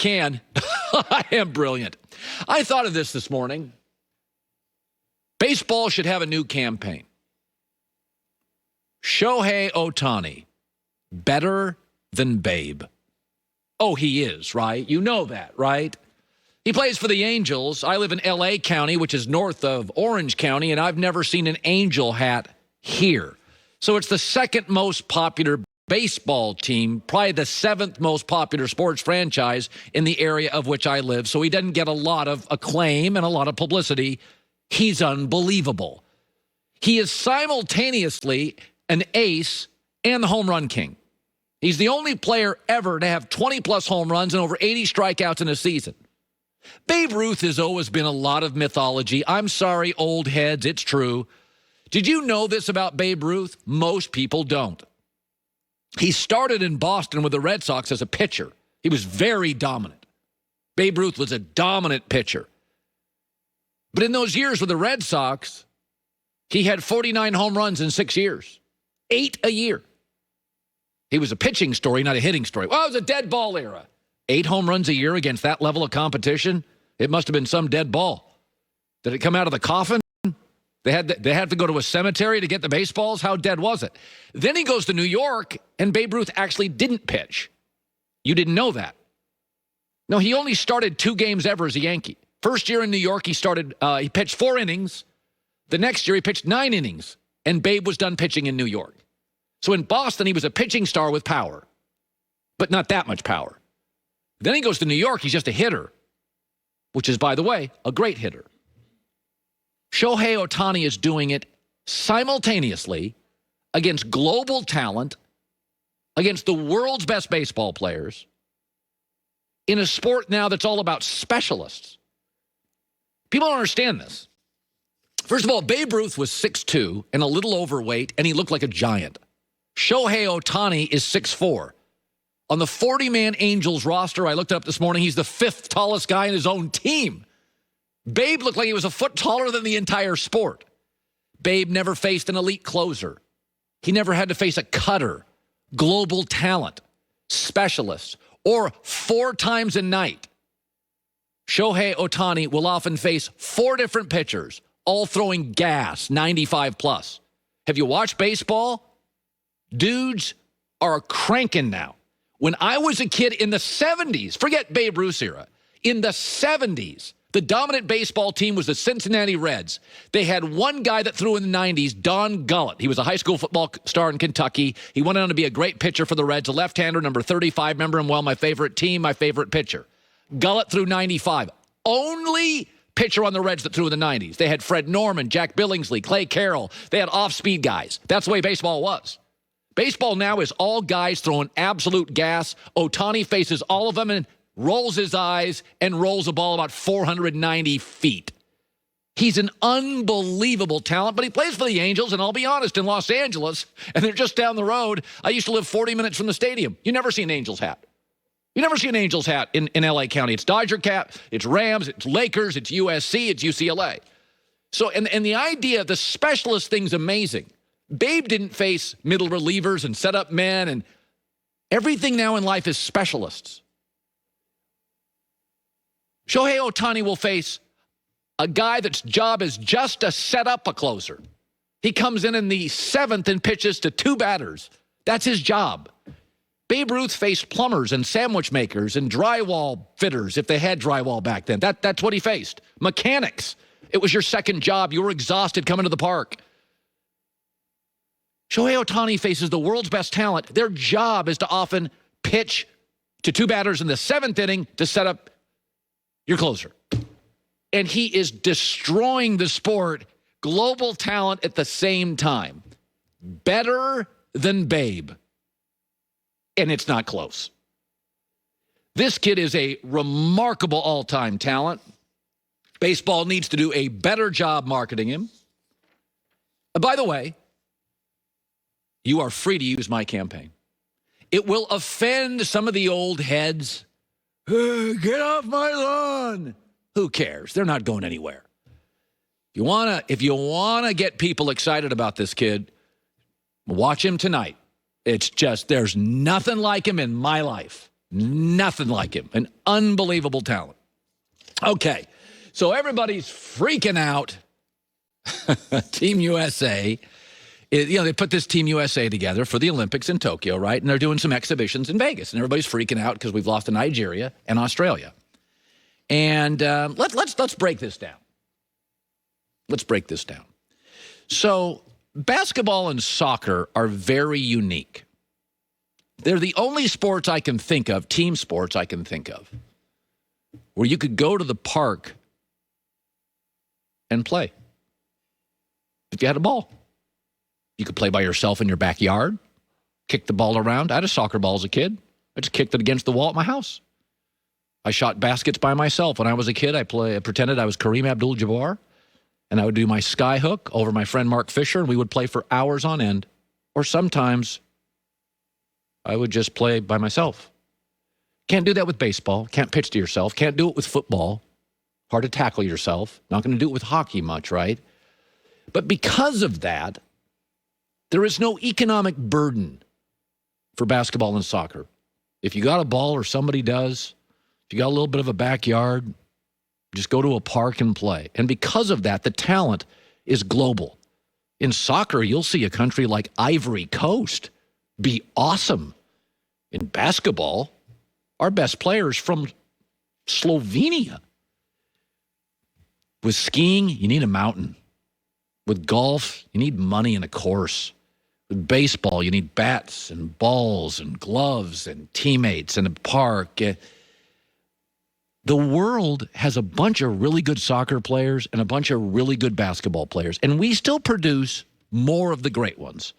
can. I am brilliant. I thought of this morning. Baseball should have a new campaign. Shohei Ohtani, better than Babe. Oh, he is, right? You know that, right? He plays for the Angels. I live in L.A. County, which is north of Orange County, and I've never seen an Angel hat here. So it's the second most popular baseball team, probably the seventh most popular sports franchise in the area of which I live. So he doesn't get a lot of acclaim and a lot of publicity. He's unbelievable. He is simultaneously an ace and the home run king. He's the only player ever to have 20-plus home runs and over 80 strikeouts in a season. Babe Ruth has always been a lot of mythology. I'm sorry, old heads, it's true. Did you know this about Babe Ruth? Most people don't. He started in Boston with the Red Sox as a pitcher. He was very dominant. Babe Ruth was a dominant pitcher. But in those years with the Red Sox, he had 49 home runs in 6 years. 8 a year. He was a pitching story, not a hitting story. Well, it was a dead ball era. 8 home runs a year against that level of competition? It must have been some dead ball. Did it come out of the coffin? They had to go to a cemetery to get the baseballs? How dead was it? Then he goes to New York, and Babe Ruth actually didn't pitch. You didn't know that. No, he only started 2 games ever as a Yankee. First year in New York, he pitched 4 innings. The next year, he pitched 9 innings, and Babe was done pitching in New York. So in Boston, he was a pitching star with power, but not that much power. Then he goes to New York, he's just a hitter, which is, by the way, a great hitter. Shohei Ohtani is doing it simultaneously against global talent, against the world's best baseball players, in a sport now that's all about specialists. People don't understand this. First of all, Babe Ruth was 6'2" and a little overweight, and he looked like a giant. Shohei Ohtani is 6'4". On the 40-man Angels roster, I looked up this morning, he's the 5th tallest guy in his own team. Babe looked like he was a foot taller than the entire sport. Babe never faced an elite closer. He never had to face a cutter, global talent, specialist, or 4 times a night. Shohei Ohtani will often face 4 different pitchers, all throwing gas, 95 plus. Have you watched baseball? Dudes are cranking now. When I was a kid in the 70s, forget Babe Ruth's era, in the 70s, the dominant baseball team was the Cincinnati Reds. They had one guy that threw in the 90s, Don Gullett. He was a high school football star in Kentucky. He went on to be a great pitcher for the Reds, a left-hander, number 35. Remember him well, my favorite team, my favorite pitcher. Gullett threw 95. Only pitcher on the Reds that threw in the 90s. They had Fred Norman, Jack Billingsley, Clay Carroll. They had off-speed guys. That's the way baseball was. Baseball now is all guys throwing absolute gas. Ohtani faces all of them and rolls his eyes and rolls a ball about 490 feet. He's an unbelievable talent, but he plays for the Angels, and I'll be honest, in Los Angeles, and they're just down the road. I used to live 40 minutes from the stadium. You never see an Angels hat. You never see an Angels hat in L.A. County. It's Dodger cap, it's Rams, it's Lakers, it's USC, it's UCLA. So, and the idea, the specialist thing's amazing. Babe didn't face middle relievers and setup men, and everything now in life is specialists. Shohei Ohtani will face a guy that's job is just to set up a closer. He comes in the 7th and pitches to 2 batters. That's his job. Babe Ruth faced plumbers and sandwich makers and drywall fitters, if they had drywall back then. That's what he faced. Mechanics. It was your second job. You were exhausted coming to the park. Shohei Ohtani faces the world's best talent. Their job is to often pitch to 2 batters in the 7th inning to set up your closer. And he is destroying the sport, global talent at the same time. Better than Babe. And it's not close. This kid is a remarkable all-time talent. Baseball needs to do a better job marketing him. And by the way, you are free to use my campaign. It will offend some of the old heads. Get off my lawn. Who cares? They're not going anywhere. If you wanna get people excited about this kid, watch him tonight. It's just, there's nothing like him in my life. Nothing like him. An unbelievable talent. Okay, so everybody's freaking out. Team USA. They put this Team USA together for the Olympics in Tokyo, right? And they're doing some exhibitions in Vegas. And everybody's freaking out because we've lost to Nigeria and Australia. And let's break this down. Let's break this down. So basketball and soccer are very unique. They're the only sports I can think of, team sports I can think of, where you could go to the park and play if you had a ball. You could play by yourself in your backyard, kick the ball around. I had a soccer ball as a kid. I just kicked it against the wall at my house. I shot baskets by myself. When I was a kid, I pretended I was Kareem Abdul-Jabbar, and I would do my sky hook over my friend Mark Fisher, and we would play for hours on end. Or sometimes I would just play by myself. Can't do that with baseball. Can't pitch to yourself. Can't do it with football. Hard to tackle yourself. Not going to do it with hockey much, right? But because of that, there is no economic burden for basketball and soccer. If you got a ball or somebody does, if you got a little bit of a backyard, just go to a park and play. And because of that, the talent is global. In soccer, you'll see a country like Ivory Coast be awesome. In basketball, our best players from Slovenia. With skiing, you need a mountain. With golf, you need money and a course. With baseball, you need bats and balls and gloves and teammates and a park. The world has a bunch of really good soccer players and a bunch of really good basketball players, and we still produce more of the great ones.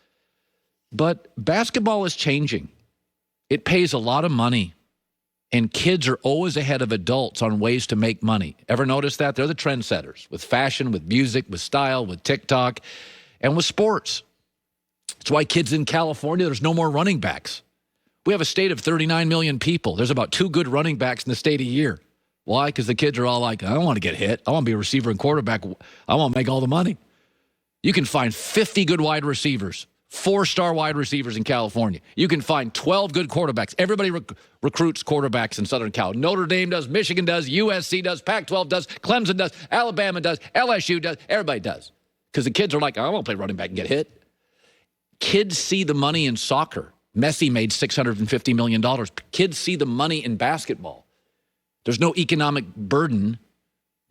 But basketball is changing. It pays a lot of money, and kids are always ahead of adults on ways to make money. Ever notice that? They're the trendsetters with fashion, with music, with style, with TikTok, and with sports. That's why kids in California, there's no more running backs. We have a state of 39 million people. There's about 2 good running backs in the state a year. Why? Because the kids are all like, I don't want to get hit. I want to be a receiver and quarterback. I want to make all the money. You can find 50 good wide receivers, 4-star wide receivers in California. You can find 12 good quarterbacks. Everybody recruits quarterbacks in Southern Cal. Notre Dame does, Michigan does, USC does, Pac-12 does, Clemson does, Alabama does, LSU does. Everybody does. Because the kids are like, I won't play running back and get hit. Kids see the money in soccer. Messi made $650 million. Kids see the money in basketball. There's no economic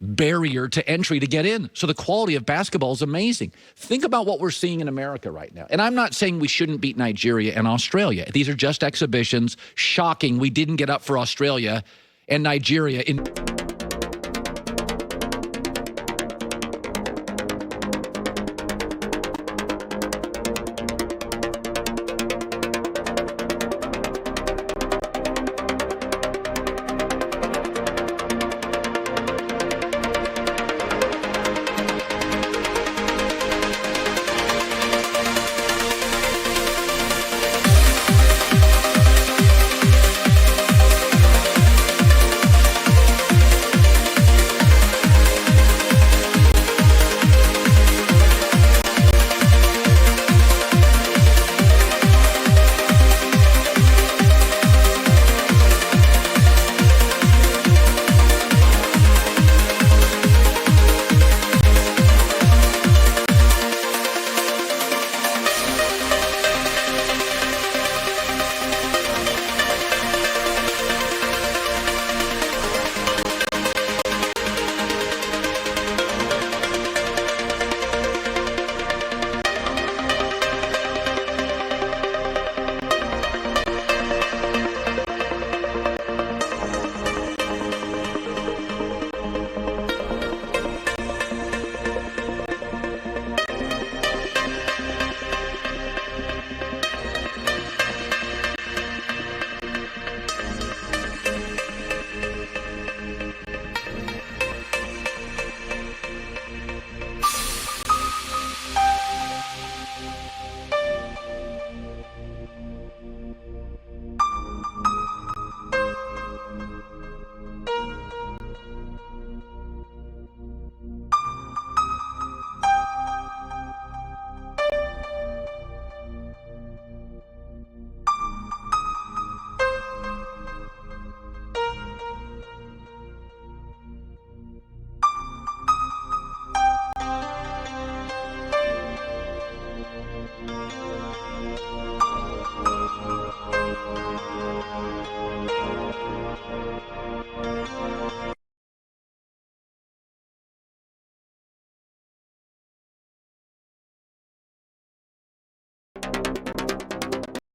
barrier to entry to get in. So the quality of basketball is amazing. Think about what we're seeing in America right now. And I'm not saying we shouldn't beat Nigeria and Australia. These are just exhibitions. Shocking we didn't get up for Australia and Nigeria in...